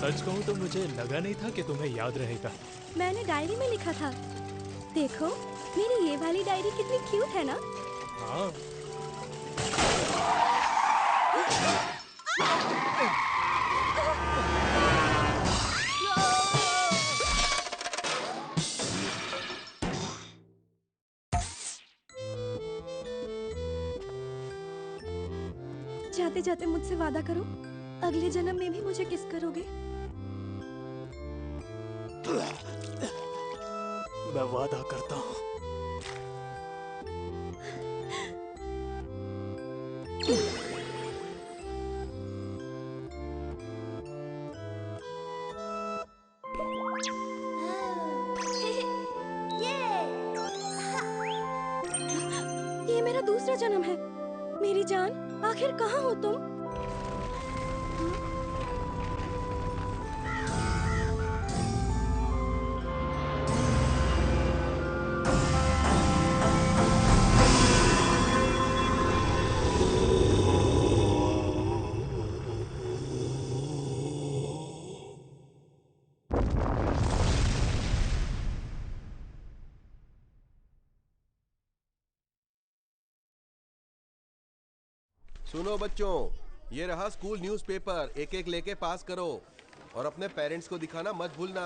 सच कहूँ तो मुझे लगा नहीं था कि तुम्हें याद रहेगा। मैंने डायरी में लिखा था। देखो, मेरी ये वाली डायरी कितनी क्यूट है ना? हाँ। जाते जाते मुझसे वादा करो, अगले जन्म में भी मुझे किस करोगे? मैं वादा करता हूँ। ये मेरा दूसरा जन्म है। मेरी जान, आखिर कहाँ हो तुम? सुनो बच्चों, ये रहा स्कूल न्यूज़पेपर, एक एक लेके पास करो और अपने पेरेंट्स को दिखाना मत भूलना।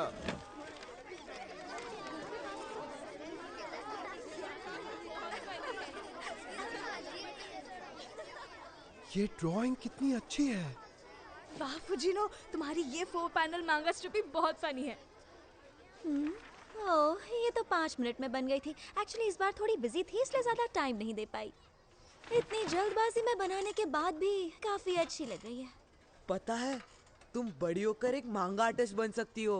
ये ड्राइंग कितनी अच्छी है। वाह फुजिनो, तुम्हारी ये 4 पैनल मांगा स्ट्रिप बहुत फनी है। ओह, ये तो 5 मिनट में बन गई थी। एक्चुअली इस बार थोड़ी बिजी थी, इसलिए ज्यादा टाइम नहीं दे पाई। इतनी जल्दबाजी में बनाने के बाद भी काफी अच्छी लग रही है। पता है, तुम बड़ी होकर एक मांगा आर्टिस्ट बन सकती हो।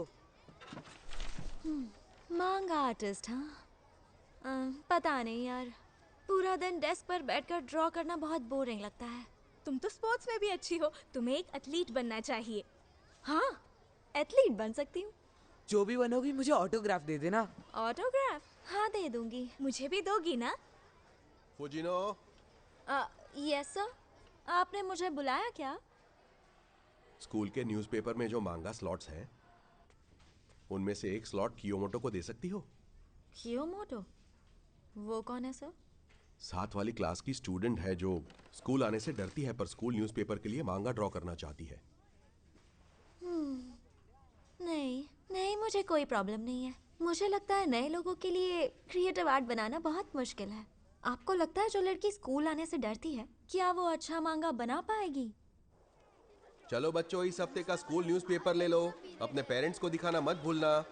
मांगा आर्टिस्ट? हाँ, पता नहीं यार, पूरा दिन डेस्क पर बैठकर ड्रॉ करना बहुत बोरिंग लगता है। तुम तो स्पोर्ट्स में भी अच्छी हो, तुम्हें एक एथलीट बनना चाहिए। हाँ, एथलीट बन सकती हूँ। जो भी बनोगी मुझे ऑटोग्राफ दे देना। ऑटोग्राफ हाँ दे दूंगी। मुझे भी दोगी ना? Fujino, yes sir. आपने मुझे बुलाया क्या? स्कूल के न्यूज़पेपर में जो मांगा स्लॉट्स हैं उनमें से एक स्लॉट कियोमोटो को दे सकती हो? कियोमोटो? वो कौन है सर? साथ वाली क्लास की स्टूडेंट है जो स्कूल आने से डरती है पर स्कूल न्यूज़पेपर के लिए मांगा ड्रॉ करना चाहती है। नहीं नहीं, मुझे कोई प्रॉब्लम नहीं है। मुझे लगता है नए लोगों के लिए क्रिएटिव आर्ट बनाना बहुत मुश्किल है। आपको लगता है जो लड़की स्कूल आने से डरती है, क्या वो अच्छा मांगा बना पाएगी? चलो बच्चों, इस हफ्ते का स्कूल न्यूज़पेपर ले लो, अपने पेरेंट्स को दिखाना मत भूलना।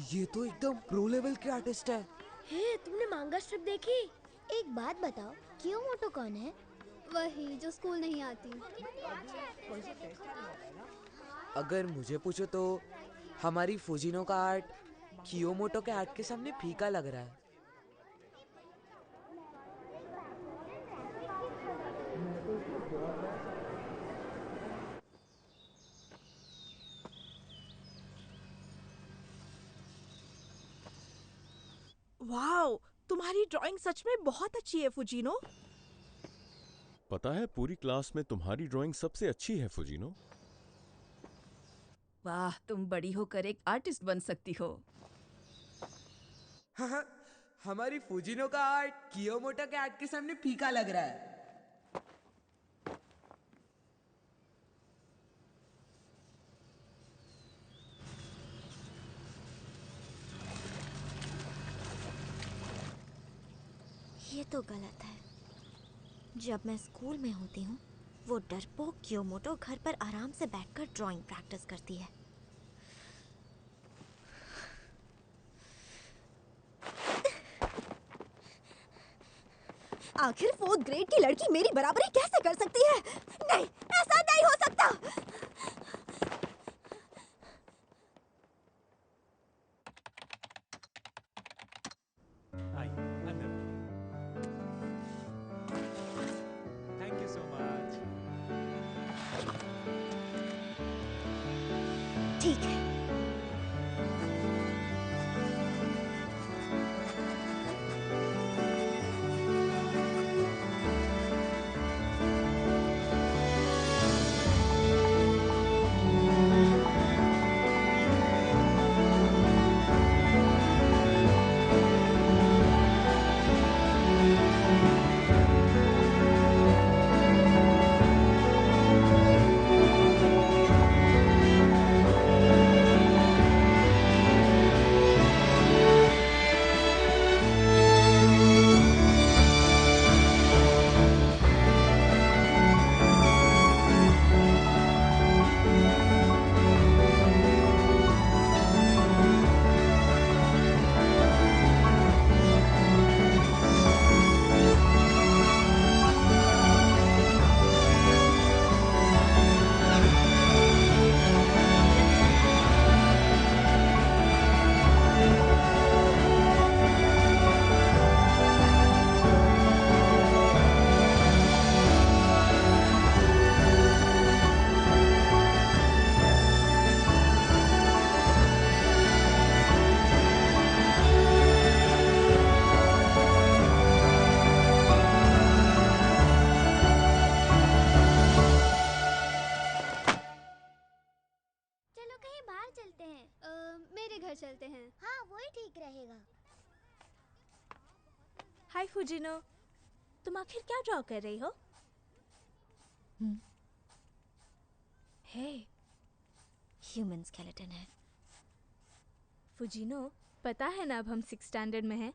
ये तो एकदम प्रो लेवल के आर्टिस्ट है। हे, तुमने मांगा स्ट्रिप देखी? एक बात बताओ, कियोमोटो कौन है? वही जो स्कूल नहीं आती। अगर मुझे पूछो तो हमारी फुजिनो का आर्ट कियोमोटो के आर्ट के सामने फीका लग रहा है। वाओ, तुम्हारी ड्राइंग सच में बहुत अच्छी है फुजीनो। पता है पूरी क्लास में तुम्हारी ड्राइंग सबसे अच्छी है फुजीनो। वाह, तुम बड़ी होकर एक आर्टिस्ट बन सकती हो। हमारी फुजिनो का आर्ट कियोमोटो के आर्ट के सामने फीका लग रहा है। ये तो गलत है। जब मैं स्कूल में होती हूँ, वो डरपोक कियोमोटो घर पर आराम से बैठकर ड्राइंग प्रैक्टिस करती है। आखिर 4th ग्रेड की लड़की मेरी बराबरी कैसे कर सकती है? नहीं, ऐसा नहीं हो सकता। आइए अंदर। Thank you so much. ठीक है। चलो कहीं बाहर चलते हैं। मेरे घर चलते हैं। हाँ, वही ठीक रहेगा। हाय फुजिनो, तुम आखिर क्या ड्रॉ कर रही हो? हे ह्यूमन स्केलेटन है। फुजिनो, पता है ना अब हम 6th स्टैंडर्ड में हैं।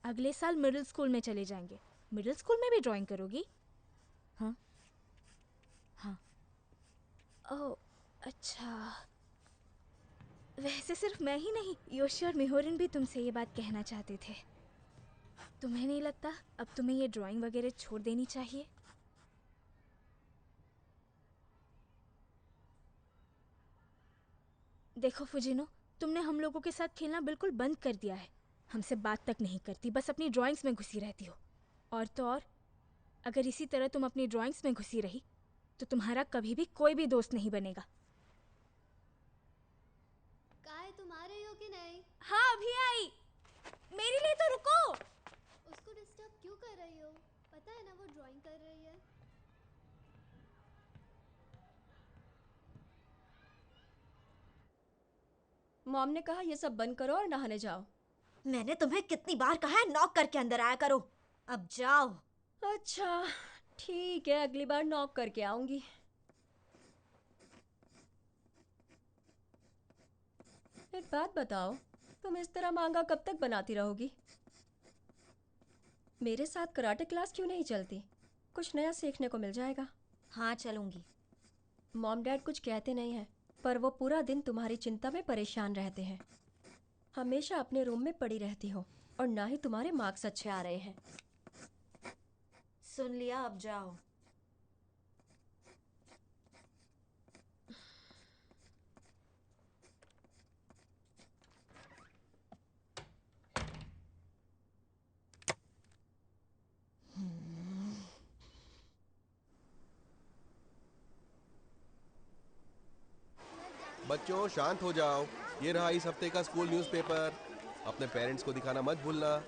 अगले साल मिडिल स्कूल में चले जाएंगे। मिडिल स्कूल में भी ड्राइंग करोगी? हाँ हाँ। ओह अच्छा। वैसे सिर्फ मैं ही नहीं, योशी और मिहोरिन भी तुमसे ये बात कहना चाहते थे। तुम्हें नहीं लगता अब तुम्हें ये ड्राइंग वगैरह छोड़ देनी चाहिए? देखो फुजिनो, तुमने हम लोगों के साथ खेलना बिल्कुल बंद कर दिया है। हमसे बात तक नहीं करती, बस अपनी ड्राइंग्स में घुसी रहती हो। और तो और, अगर इसी तरह तुम अपनी ड्राइंग्स में घुसी रही तो तुम्हारा कभी भी कोई भी दोस्त नहीं बनेगा। काय तुम आ रही हो कि नहीं? हाँ अभी आई। मेरे लिए तो रुको। उसको डिस्टर्ब क्यों कर रही हो? पता है ना वो ड्राइंग कर रही है। मॉम ने कहा ये सब बंद करो और नहाने जाओ। मैंने तुम्हें कितनी बार कहा है नॉक करके अंदर आया करो। अब जाओ। अच्छा ठीक है, अगली बार नॉक करके आऊंगी। एक बात बताओ, तुम इस तरह मांगा कब तक बनाती रहोगी? मेरे साथ कराटे क्लास क्यों नहीं चलती? कुछ नया सीखने को मिल जाएगा। हाँ चलूंगी। मॉम डैड कुछ कहते नहीं हैं, पर वो पूरा दिन तुम्हारी चिंता में परेशान रहते हैं। हमेशा अपने रूम में पड़ी रहती हो और ना ही तुम्हारे मार्क्स अच्छे आ रहे हैं। सुन लिया, अब जाओ। बच्चों शांत हो जाओ। ये रहा इस हफ्ते का स्कूल न्यूज़पेपर। अपने पेरेंट्स को दिखाना मत भूलना।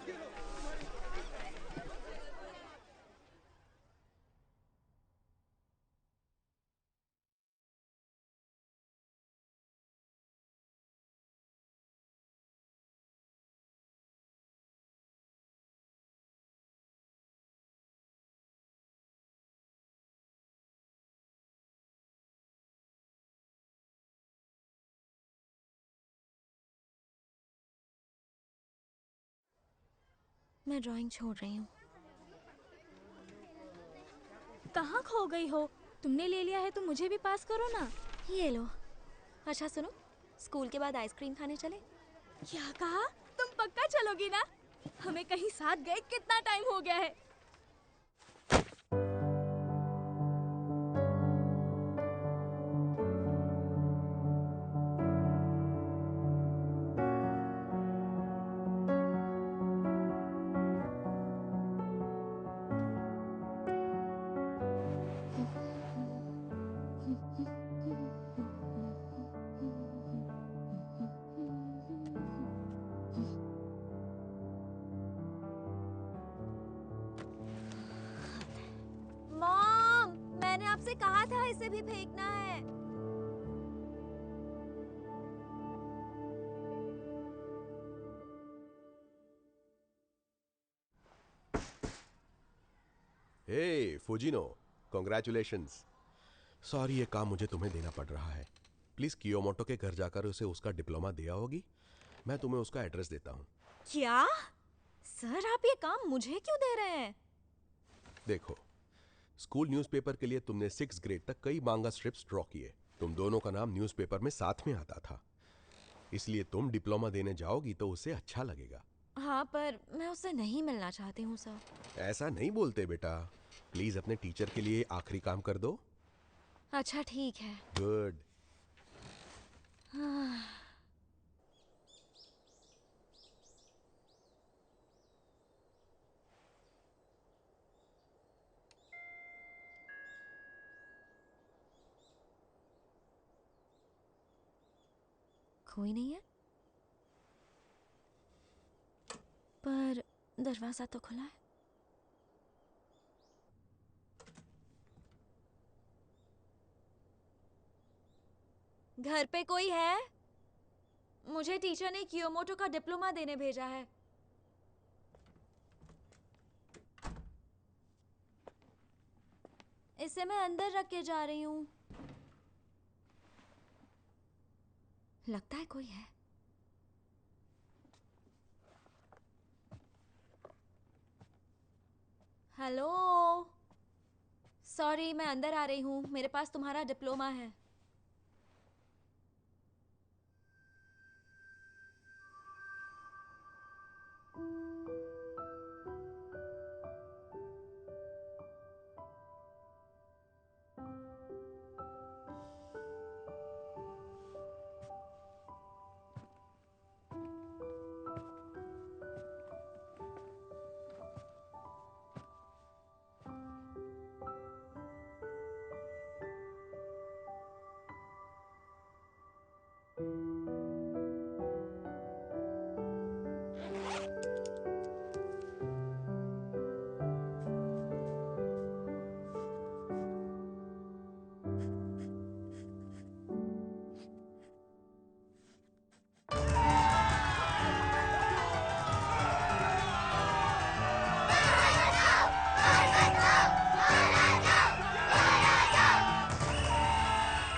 मैं ड्राइंग छोड़ रही हूँ। कहाँ खो गई हो? तुमने ले लिया है तो मुझे भी पास करो ना। ये लो। अच्छा सुनो, स्कूल के बाद आइसक्रीम खाने चले? क्या कहा? तुम पक्का चलोगी ना? हमें कहीं साथ गए कितना टाइम हो गया है। मॉम, मैंने आपसे कहा था इसे भी फेंकना है। हे फुजिनो, कॉन्ग्रेचुलेशंस। सॉरी ये काम मुझे तुम्हें देना पड़ रहा है। प्लीज कियोमोटो के घर जाकर उसे उसका डिप्लोमा दिया होगी। मैं तुम्हें उसका एड्रेस देता हूँ। क्या? सर आप ये काम मुझे क्यों दे रहे हैं? देखो, स्कूल न्यूज़पेपर के लिए तुमने 6 ग्रेड तक कई मांगा स्ट्रिप्स ड्रॉ किए। तुम दोनों का नाम न्यूज़पेपर में साथ में आता था, इसलिए तुम डिप्लोमा देने जाओगी तो उसे अच्छा लगेगा। हाँ पर मैं उससे नहीं मिलना चाहती हूँ सर। ऐसा नहीं बोलते बेटा। प्लीज अपने टीचर के लिए आखिरी काम कर दो। अच्छा ठीक है। गुड। कोई नहीं है, पर दरवाजा तो खुला है। घर पे कोई है? मुझे टीचर ने कियोमोटो का डिप्लोमा देने भेजा है। इसे मैं अंदर रख के जा रही हूँ। लगता है कोई है। हेलो, सॉरी मैं अंदर आ रही हूँ, मेरे पास तुम्हारा डिप्लोमा है।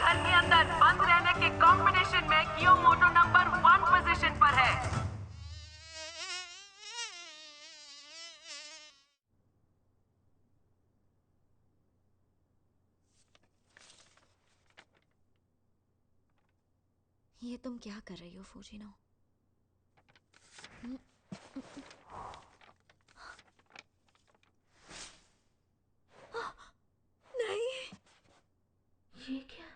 घर के अंदर बंद रहने के कंपटीशन में कियोमोटो नंबर 1 पोजीशन पर है। ये तुम क्या कर रही हो फूजिनो? नहीं, ये क्या?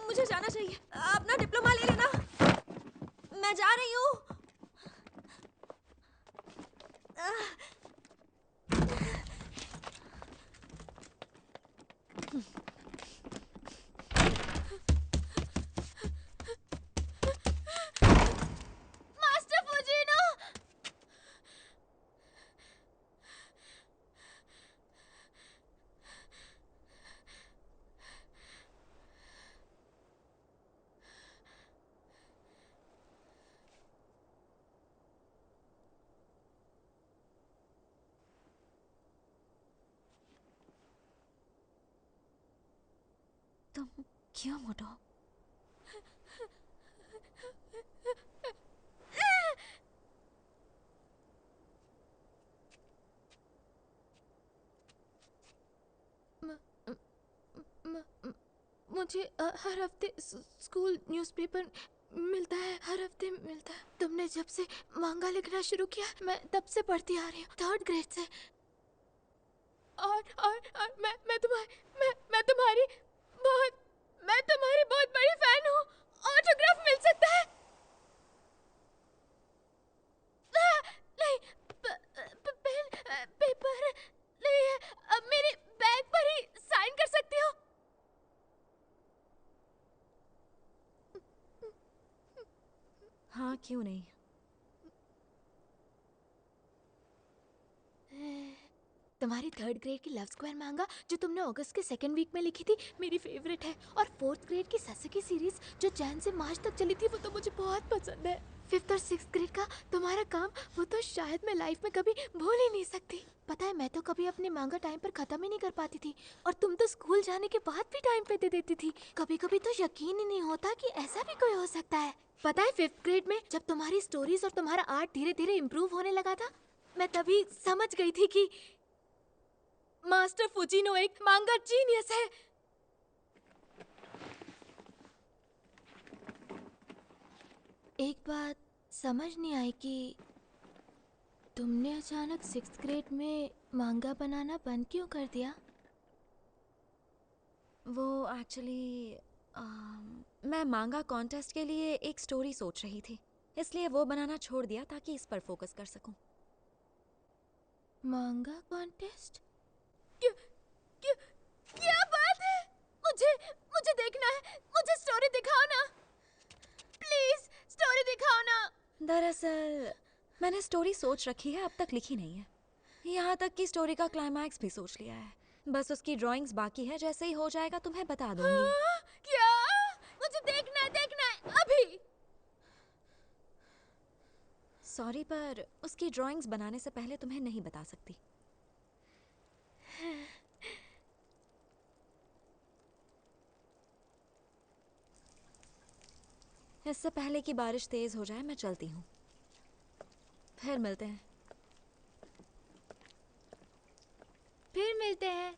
मुझे जाना चाहिए, अपना डिप्लोमा ले लेना, मैं जा रही हूँ। Master Fujino! तुम कियोमोटो? मुझे हर हफ्ते स्कूल न्यूज़पेपर मिलता है, हर हफ्ते मिलता है। तुमने जब से मांगा लिखना शुरू किया, मैं तब से पढ़ती आ रही हूँ, 3rd ग्रेड से। और मैं तुम्हारी बहुत बड़ी फैन हूँ। ऑटोग्राफ मिल सकता है? नहीं, पेन पेपर नहीं है। अब मेरे बैग पर ही साइन कर सकती हो? हाँ, क्यों नहीं? तुम्हारी 3rd ग्रेड की लव स्क्वायर मांगा जो तुमने अगस्त के 2nd वीक में लिखी थी, मेरी फेवरेट है। और 4th ग्रेड की सासुकी सीरीज जो जैन से मार्च तक चली थी, वो तो मुझे बहुत पसंद है। 5th और 6th ग्रेड का तुम्हारा काम, वो तो शायद मैं लाइफ में कभी भूल ही नहीं सकती। पता है, मैं तो कभी अपने मांगा टाइम पर खत्म ही नहीं कर पाती थी, और तुम तो स्कूल जाने के बाद भी टाइम पे दे देती थी। कभी कभी तो यकीन ही नहीं होता कि ऐसा भी कोई हो सकता है। पता है, 5th ग्रेड में जब तुम्हारी स्टोरीज और तुम्हारा आर्ट धीरे धीरे इम्प्रूव होने लगा था, मैं तभी समझ गई थी कि मास्टर फुजिनो एक मांगा जीनियस है। एक बात समझ नहीं आई कि तुमने अचानक 6th ग्रेड में मांगा बनाना बंद क्यों कर दिया? वो एक्चुअली मैं मांगा कॉन्टेस्ट के लिए एक स्टोरी सोच रही थी, इसलिए वो बनाना छोड़ दिया ताकि इस पर फोकस कर सकूं। मांगा कॉन्टेस्ट? क्या बात है? मुझे देखना है, मुझे स्टोरी दिखाओ ना, प्लीज स्टोरी दिखाओ ना। दरअसल मैंने स्टोरी सोच रखी है, अब तक लिखी नहीं है। यहाँ तक कि स्टोरी का क्लाइमैक्स भी सोच लिया है, बस उसकी ड्राइंग्स बाकी है। जैसे ही हो जाएगा तुम्हें बता दूंगी। क्या? मुझे देखना है अभी। सॉरी, पर उसकी ड्राइंग्स बनाने से पहले तुम्हें नहीं बता सकती। इससे पहले कि बारिश तेज हो जाए मैं चलती हूँ, फिर मिलते हैं। फिर मिलते हैं।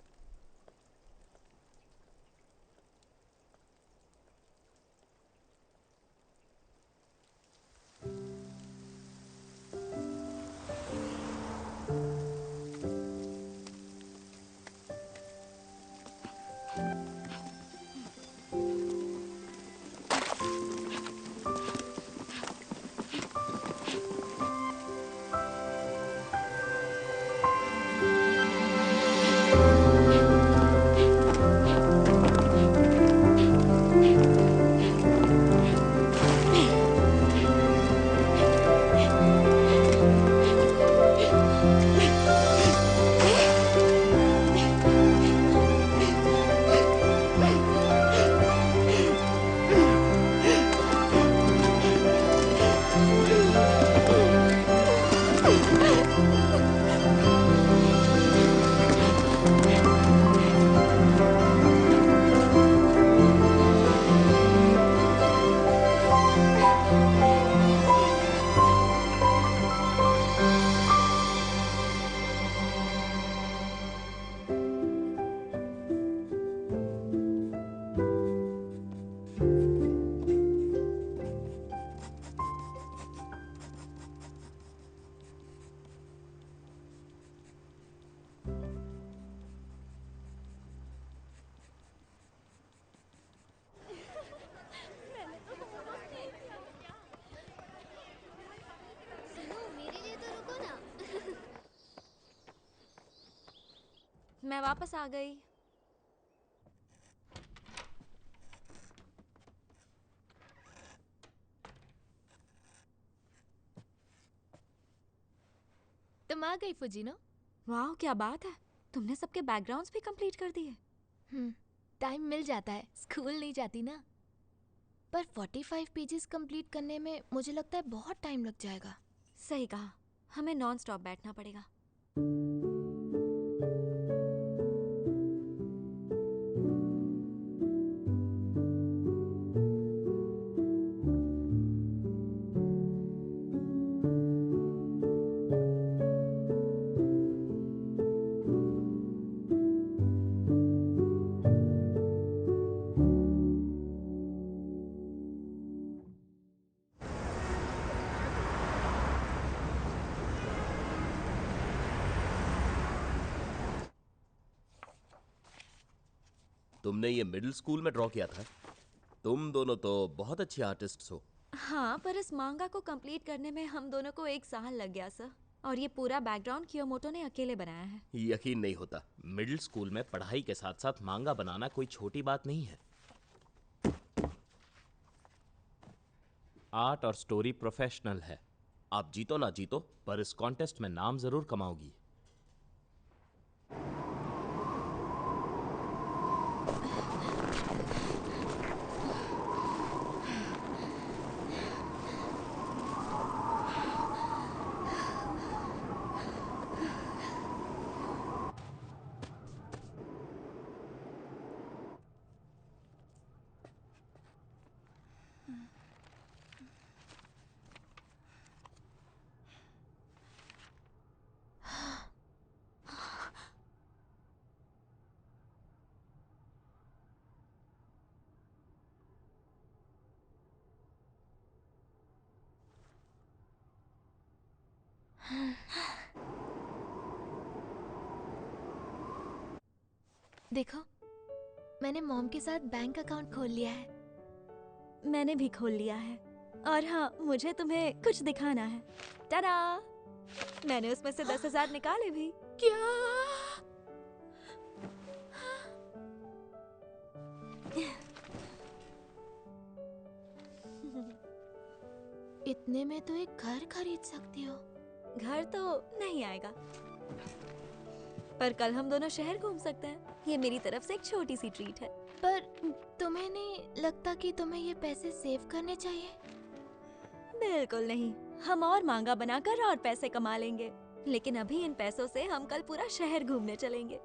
सुनो मेरे लिए तो रुको ना। मैं वापस आ गई। तुम आ गई फुजीनो। वाह क्या बात है, तुमने सबके बैकग्राउंड्स भी कंप्लीट कर दिए। टाइम मिल जाता है, स्कूल नहीं जाती ना। पर 45 पेजेस कंप्लीट करने में मुझे लगता है बहुत टाइम लग जाएगा। सही कहा, हमें नॉन स्टॉप बैठना पड़ेगा। तुमने ये मिडिल स्कूल में ड्रॉ किया था? तुम दोनों तो बहुत अच्छी आर्टिस्ट्स हो। हाँ, पर इस मांगा को कंप्लीट करने में हम दोनों को 1 साल लग गया सर। और ये पूरा बैकग्राउंड कियोमोटो ने अकेले बनाया है। यकीन नहीं होता, मिडिल स्कूल में पढ़ाई के साथ साथ मांगा बनाना कोई छोटी बात नहीं है। आर्ट और स्टोरी प्रोफेशनल है। आप जीतो ना जीतो, पर इस कॉन्टेस्ट में नाम जरूर कमाओगी। देखो, मैंने मॉम के साथ बैंक अकाउंट खोल लिया है। मैंने भी खोल लिया है। और हाँ, मुझे तुम्हें कुछ दिखाना है। टाडा! मैंने उसमें से 10,000 निकाले भी। क्या? इतने में तो एक घर खरीद सकती हो। घर तो नहीं आएगा, पर कल हम दोनों शहर घूम सकते हैं। ये मेरी तरफ से एक छोटी सी ट्रीट है। पर तुम्हें नहीं लगता कि तुम्हें ये पैसे सेव करने चाहिए? बिल्कुल नहीं, हम और मांगा बनाकर और पैसे कमा लेंगे। लेकिन अभी इन पैसों से हम कल पूरा शहर घूमने चलेंगे।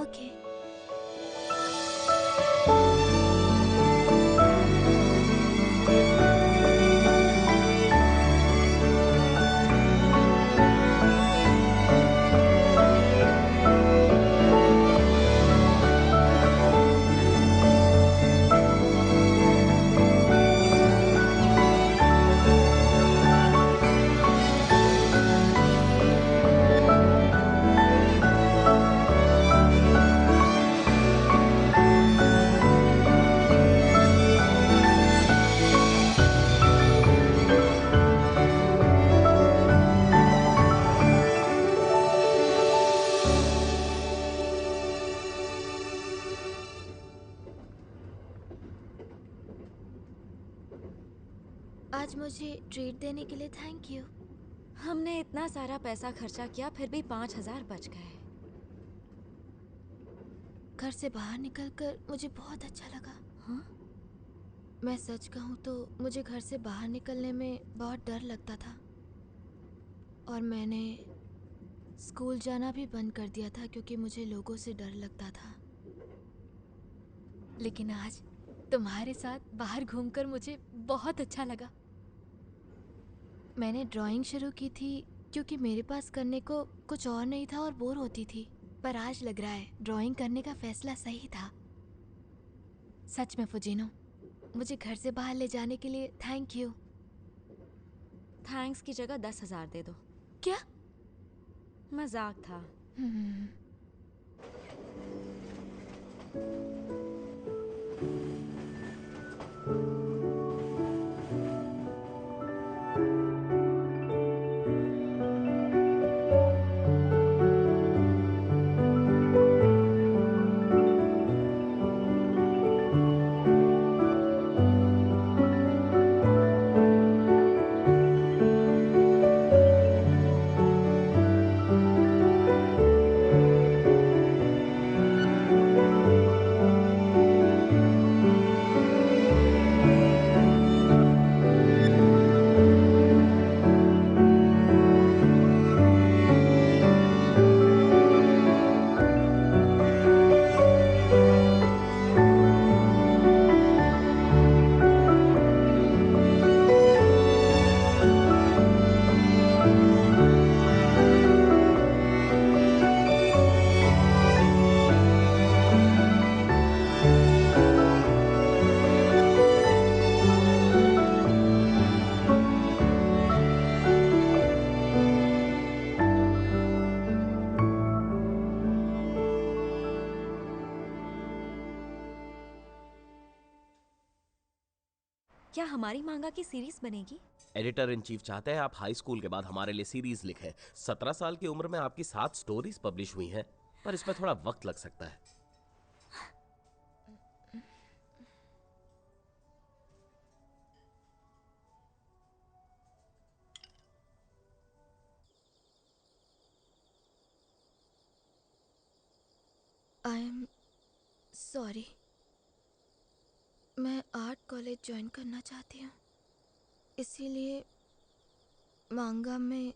ओके। आज मुझे ट्रीट देने के लिए थैंक यू। हमने इतना सारा पैसा खर्चा किया फिर भी 5,000 बच गए। घर से बाहर निकलकर मुझे बहुत अच्छा लगा। हाँ? मैं सच कहूँ तो मुझे घर से बाहर निकलने में बहुत डर लगता था और मैंने स्कूल जाना भी बंद कर दिया था क्योंकि मुझे लोगों से डर लगता था। लेकिन आज तुम्हारे साथ बाहर घूमकर मुझे बहुत अच्छा लगा। मैंने ड्राइंग शुरू की थी क्योंकि मेरे पास करने को कुछ और नहीं था और बोर होती थी, पर आज लग रहा है ड्राइंग करने का फैसला सही था। सच में फुजीनो, मुझे घर से बाहर ले जाने के लिए थैंक यू। थैंक्स की जगह 10,000 दे दो। क्या? मजाक था। क्या हमारी मांगा की सीरीज बनेगी? एडिटर इन चीफ चाहते हैं आप हाई स्कूल के बाद हमारे लिए सीरीज लिखें। 17 साल की उम्र में आपकी 7 स्टोरीज पब्लिश हुई हैं, पर इसमें थोड़ा वक्त लग सकता है। I am sorry. मैं आर्ट कॉलेज ज्वाइन करना चाहती हूँ, इसीलिए मांगा में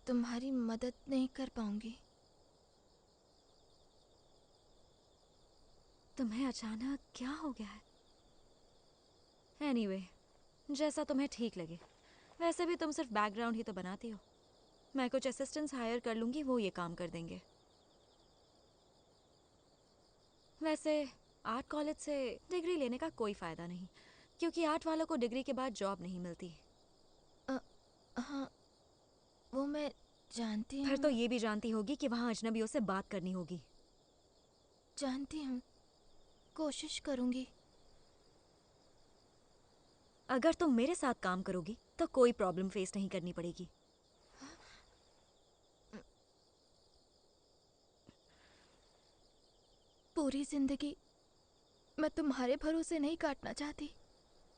तुम्हारी मदद नहीं कर पाऊंगी। तुम्हें अचानक क्या हो गया है? एनीवे, जैसा तुम्हें ठीक लगे। वैसे भी तुम सिर्फ बैकग्राउंड ही तो बनाती हो। मैं कुछ असिस्टेंट्स हायर कर लूंगी, वो ये काम कर देंगे। वैसे आर्ट कॉलेज से डिग्री लेने का कोई फ़ायदा नहीं, क्योंकि आर्ट वालों को डिग्री के बाद जॉब नहीं मिलती। हाँ, वो मैं जानती हूँ। फिर तो ये भी जानती होगी कि वहाँ अजनबियों से बात करनी होगी। जानती हूँ, कोशिश करूँगी। अगर तुम मेरे साथ काम करोगी तो कोई प्रॉब्लम फेस नहीं करनी पड़ेगी। पूरी जिंदगी मैं तुम्हारे भरोसे नहीं काटना चाहती।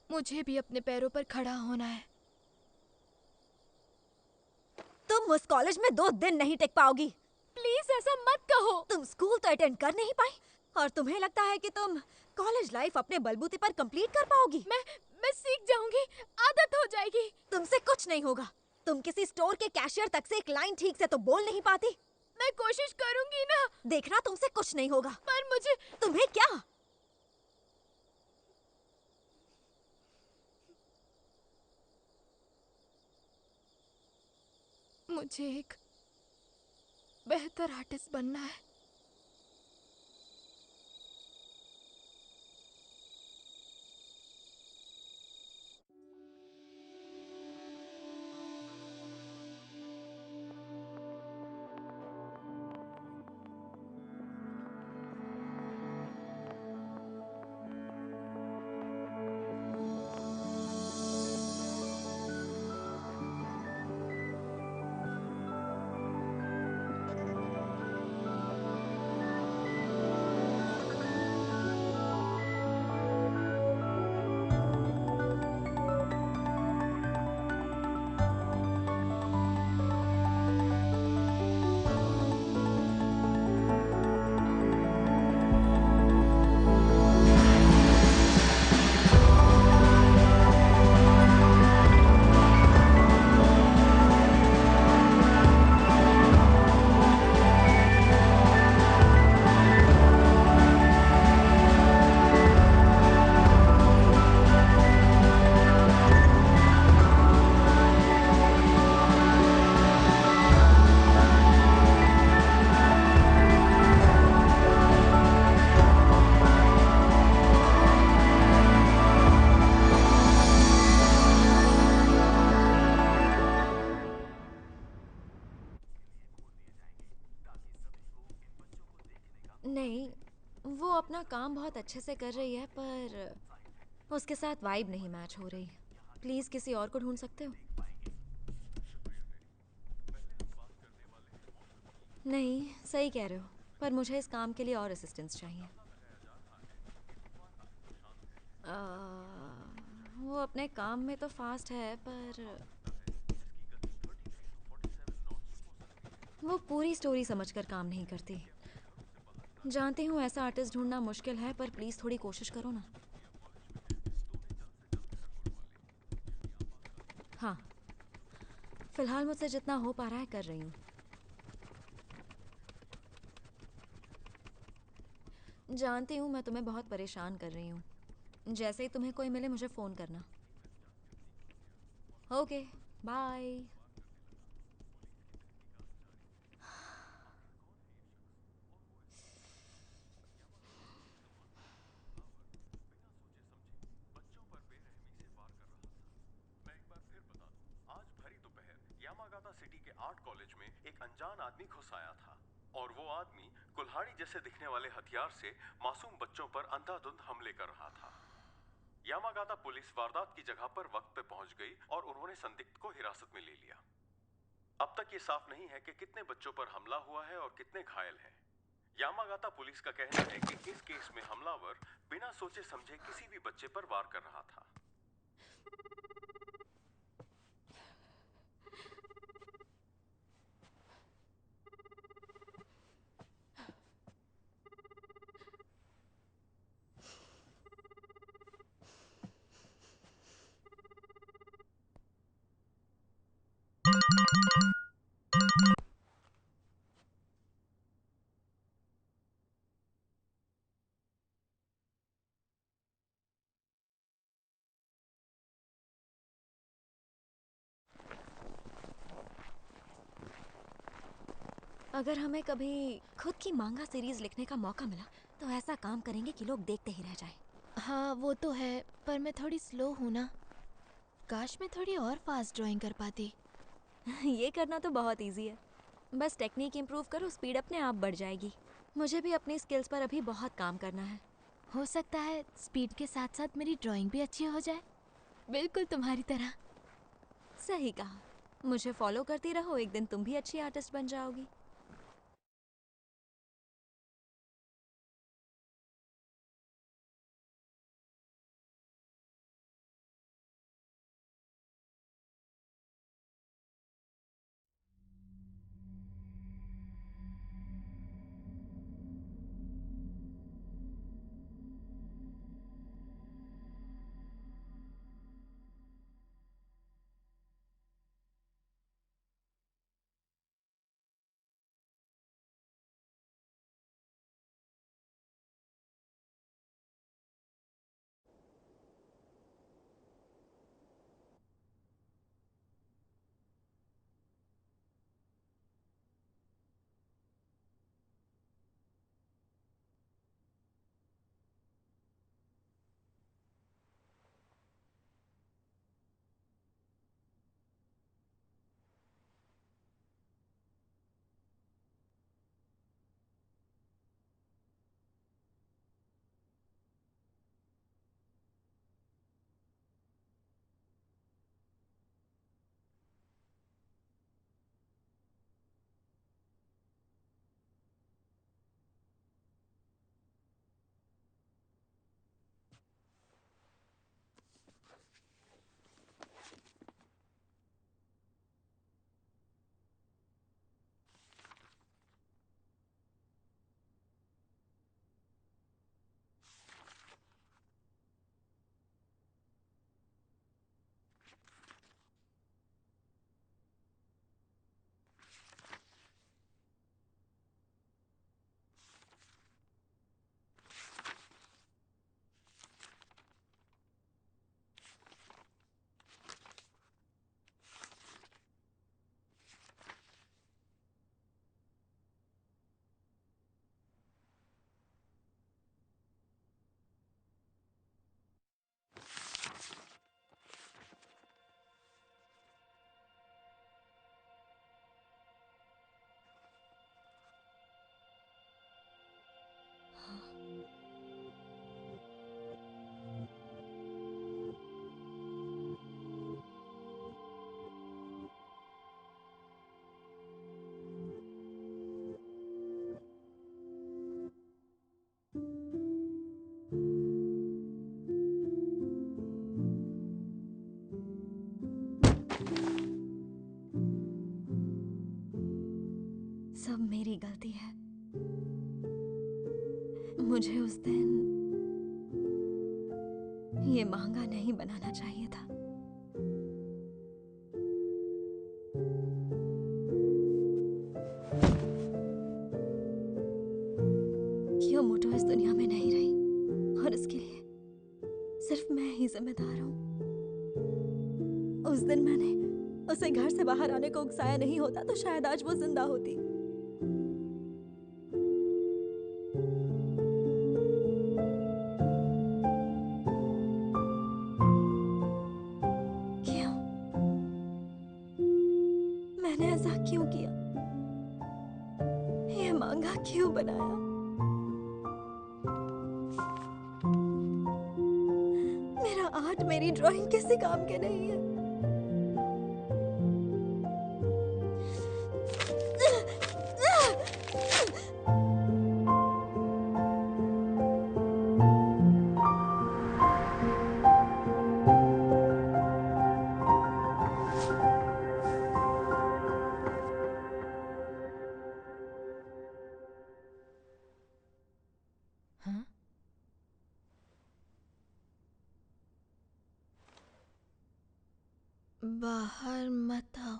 मुझे भी अपने पैरों पर खड़ा होना है। तुम उस कॉलेज में 2 दिन नहीं टिक पाओगी। प्लीज ऐसा मत कहो। तुम स्कूल तो अटेंड कर नहीं पाई और तुम्हें लगता है कि तुम कॉलेज लाइफ अपने बलबूते पर कंप्लीट कर पाओगी। मैं सीख जाऊंगी, आदत हो जाएगी। तुमसे कुछ नहीं होगा। तुम किसी स्टोर के कैशियर तक से एक लाइन ठीक से तो बोल नहीं पाती। मैं कोशिश करूंगी ना। देखना, तुमसे कुछ नहीं होगा। पर मुझे तुम्हें क्या? मुझे एक बेहतर आर्टिस्ट बनना है। अपना काम बहुत अच्छे से कर रही है, पर उसके साथ वाइब नहीं मैच हो रही। प्लीज किसी और को ढूंढ सकते हो? नहीं, सही कह रहे हो, पर मुझे इस काम के लिए और असिस्टेंस चाहिए। वो अपने काम में तो फास्ट है, पर वो पूरी स्टोरी समझकर काम नहीं करती। जानती हूँ ऐसा आर्टिस्ट ढूंढना मुश्किल है, पर प्लीज थोड़ी कोशिश करो ना। हाँ, फिलहाल मुझसे जितना हो पा रहा है कर रही हूँ। जानती हूँ मैं तुम्हें बहुत परेशान कर रही हूँ। जैसे ही तुम्हें कोई मिले मुझे फ़ोन करना। Okay, bye. आज भरी दोपहर यामागाता सिटी के आर्ट कॉलेज में एक अनजान आदमी घुस आया था और वो आदमी कुल्हाड़ी जैसे दिखने वाले हथियार से मासूम बच्चों पर अंधाधुंध हमले कर रहा था। यामागाता पुलिस वारदात की जगह पर वक्त पे पहुंच गई और उन्होंने संदिग्ध को हिरासत में ले लिया। अब तक ये साफ नहीं है कि कितने बच्चों पर हमला हुआ है और कितने घायल हैं। यामागाता पुलिस का कहना है कि इस केस में हमलावर बिना सोचे समझे किसी भी बच्चे पर वार कर रहा था। अगर हमें कभी खुद की मांगा सीरीज लिखने का मौका मिला तो ऐसा काम करेंगे कि लोग देखते ही रह जाएं। हाँ वो तो है, पर मैं थोड़ी स्लो हूँ ना। काश मैं थोड़ी और फास्ट ड्राइंग कर पाती। ये करना तो बहुत इजी है, बस टेक्निक इम्प्रूव करो, स्पीड अपने आप बढ़ जाएगी। मुझे भी अपनी स्किल्स पर अभी बहुत काम करना है। हो सकता है स्पीड के साथ साथ मेरी ड्राइंग भी अच्छी हो जाए, बिल्कुल तुम्हारी तरह। सही कहा। मुझे फॉलो करती रहो, एक दिन तुम भी अच्छी आर्टिस्ट बन जाओगी। सब मेरी गलती है। मुझे उस दिन ये महंगा नहीं बनाना चाहिए था। कियोमोटो इस दुनिया में नहीं रही और इसके लिए सिर्फ मैं ही जिम्मेदार हूँ। उस दिन मैंने उसे घर से बाहर आने को उकसाया नहीं होता तो शायद आज वो जिंदा होती। क्यों? मैंने ऐसा क्यों किया? ये मांगा क्यों बनाया? मेरा आर्ट, मेरी ड्राइंग किसी काम के नहीं है। बाहर मत आओ।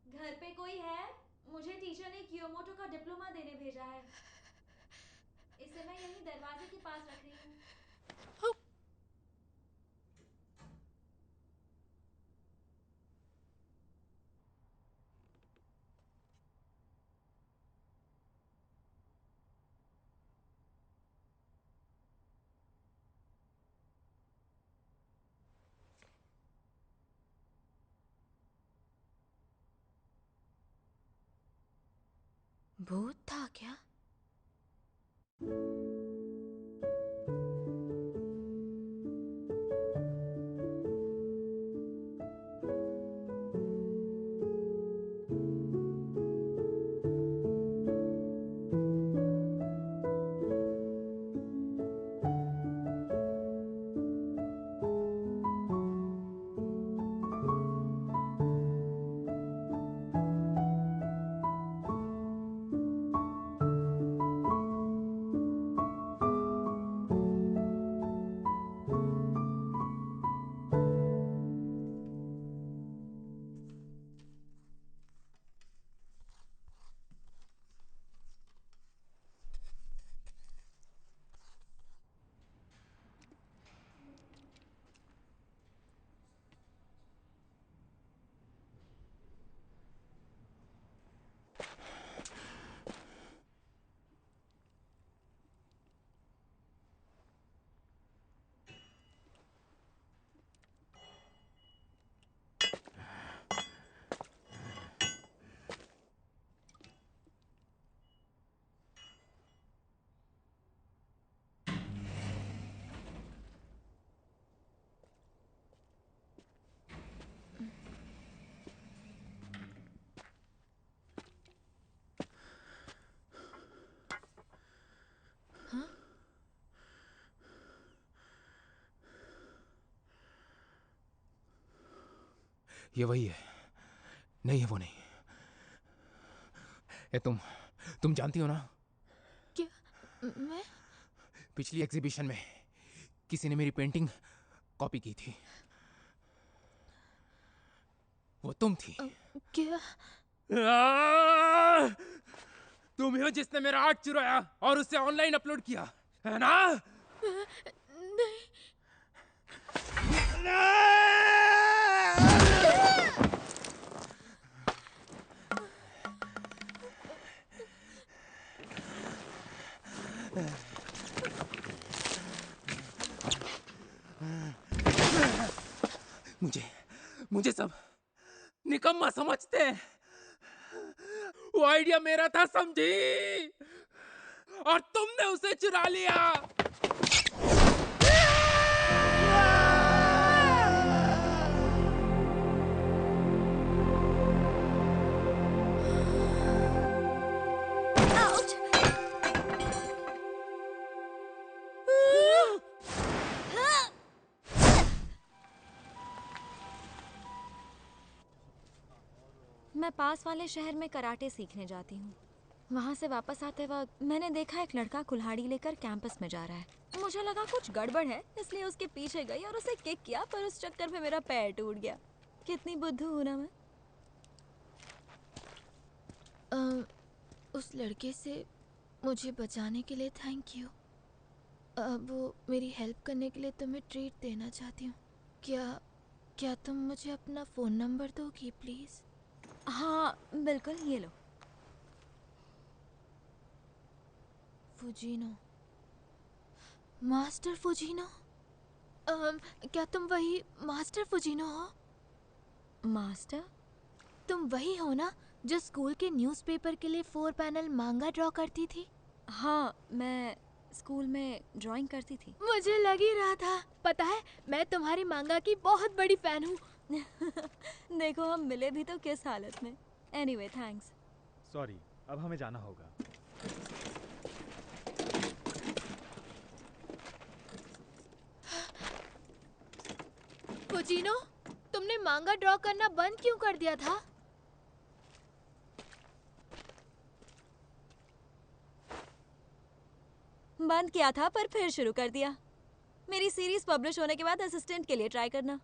घर पे कोई है? मुझे टीचर ने कियोमोटो का डिप्लोमा देने भेजा है। इसे मैं यहीं दरवाजे के पास रख रही हूँ। भूत था क्या? ये वही है। नहीं है, वो नहीं। ये तुम जानती हो ना? क्या? मैं? पिछली एग्जीबिशन में किसी ने मेरी पेंटिंग कॉपी की थी। वो तुम थी। क्या? तुम ही हो जिसने मेरा आर्ट चुराया और उसे ऑनलाइन अपलोड किया, है ना? नहीं। मुझे सब निकम्मा समझते हैं। वो आइडिया मेरा था, समझी? और तुमने उसे चुरा लिया। मैं पास वाले शहर में कराटे सीखने जाती हूँ। वहाँ से वापस आते वक्त मैंने देखा एक लड़का कुल्हाड़ी लेकर कैंपस में जा रहा है। मुझे लगा कुछ गड़बड़ है, इसलिए उसके पीछे गई और उसे किक किया, पर उस चक्कर में मेरा पैर टूट गया। कितनी बुद्धू हूँ ना मैं। उस लड़के से मुझे बचाने के लिए थैंक यू। वो मेरी हेल्प करने के लिए तुम्हें ट्रीट देना चाहती हूँ। क्या तुम मुझे अपना फ़ोन नंबर दोगी प्लीज़? हाँ बिल्कुल, ये लो। फुजीनो, मास्टर फुजीनो। क्या तुम वही मास्टर फुजीनो हो? मास्टर? तुम वही हो ना जो स्कूल के न्यूज़पेपर के लिए 4 पैनल मांगा ड्रॉ करती थी? हाँ, मैं स्कूल में ड्राइंग करती थी। मुझे लग ही रहा था। पता है, मैं तुम्हारी मांगा की बहुत बड़ी फैन हूँ। देखो हम मिले भी तो किस हालत में। Anyway thanks. सॉरी, अब हमें जाना होगा। फुजीनो, तुमने मांगा ड्रॉ करना बंद क्यों कर दिया था? बंद किया था पर फिर शुरू कर दिया। मेरी सीरीज पब्लिश होने के बाद असिस्टेंट के लिए ट्राई करना।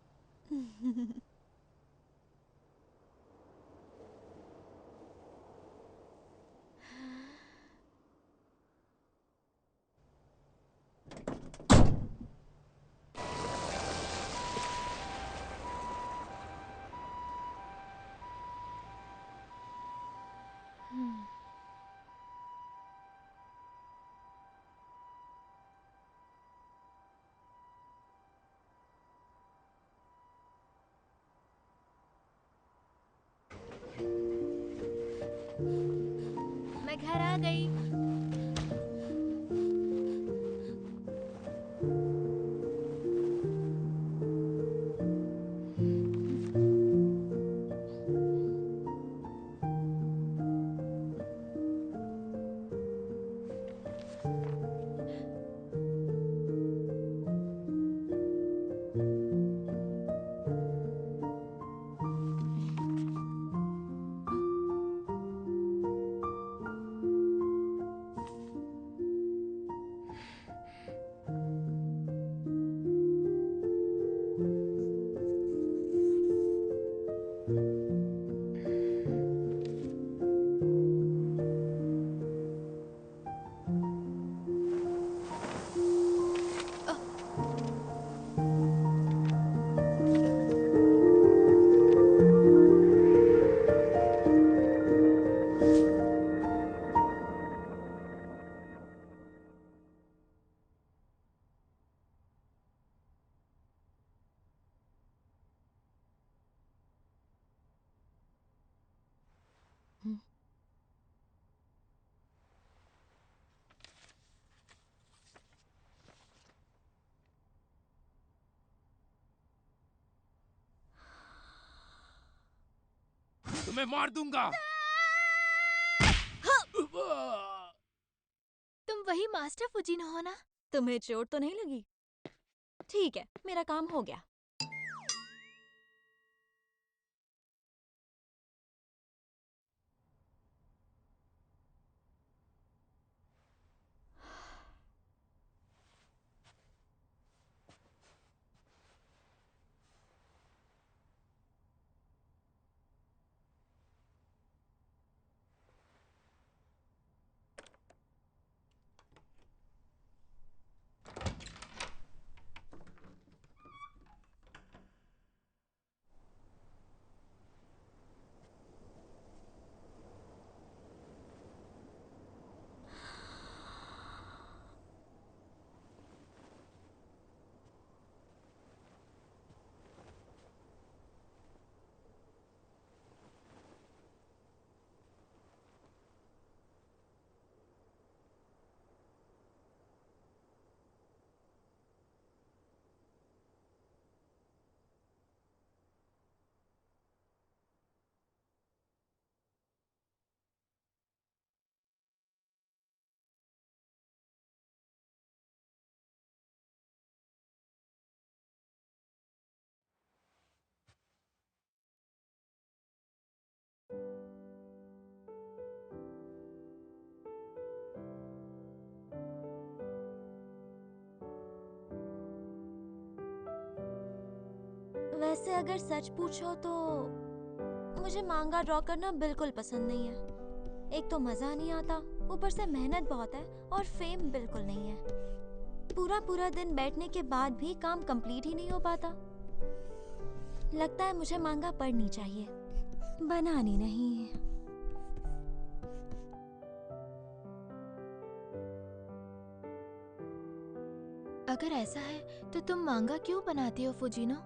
मैं घर आ गई। तुम्हें मार दूंगा। तुम वही मास्टर फुजीनो हो ना? तुम्हें चोट तो नहीं लगी? ठीक है, मेरा काम हो गया। वैसे अगर सच पूछो तो मुझे मांगा ड्रॉ करना बिल्कुल पसंद नहीं है। एक तो मजा नहीं आता, ऊपर से मेहनत बहुत है और फेम बिल्कुल नहीं है। पूरा पूरा दिन बैठने के बाद भी काम कंप्लीट ही नहीं हो पाता। लगता है मुझे मांगा पढ़नी चाहिए, बनानी नहीं। अगर ऐसा है तो तुम मांगा क्यों बनाती हो फुजीनो?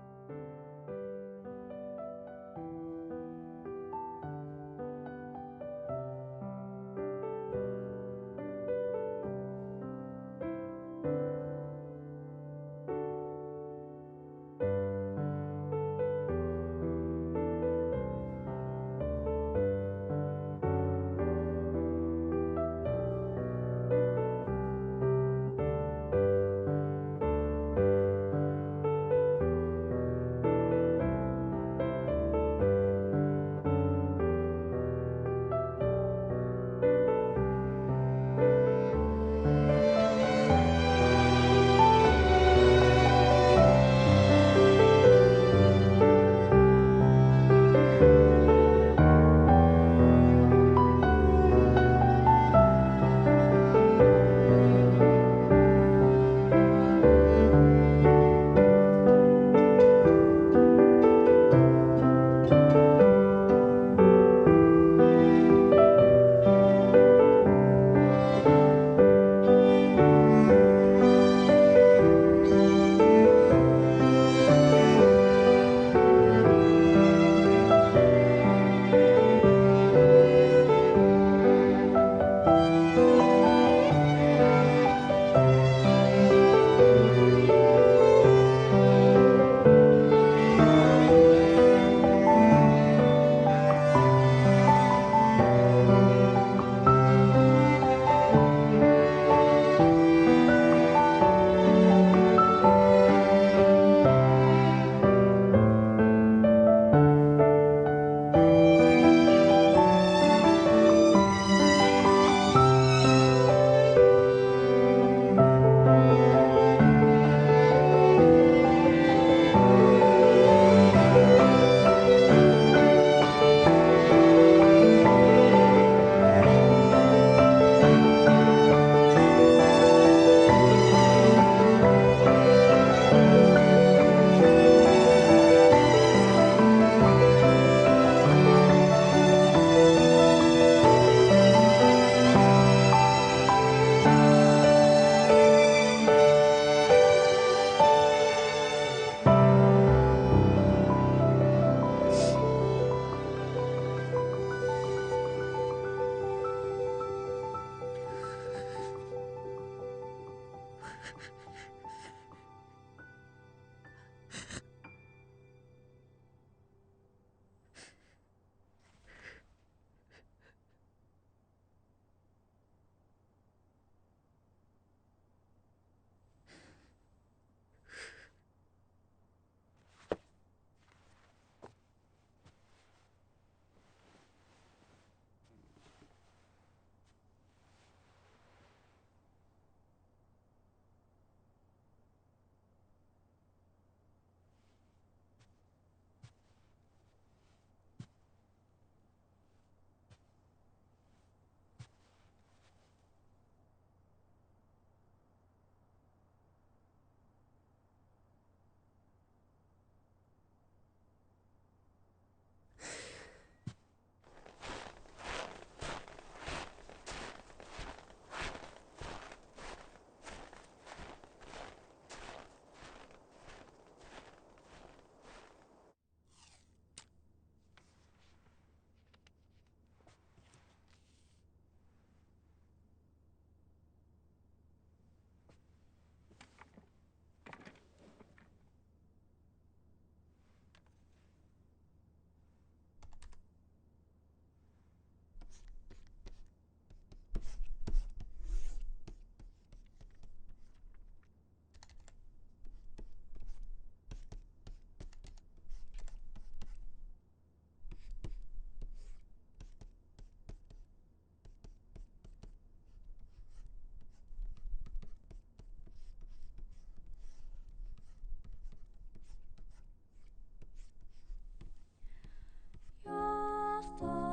था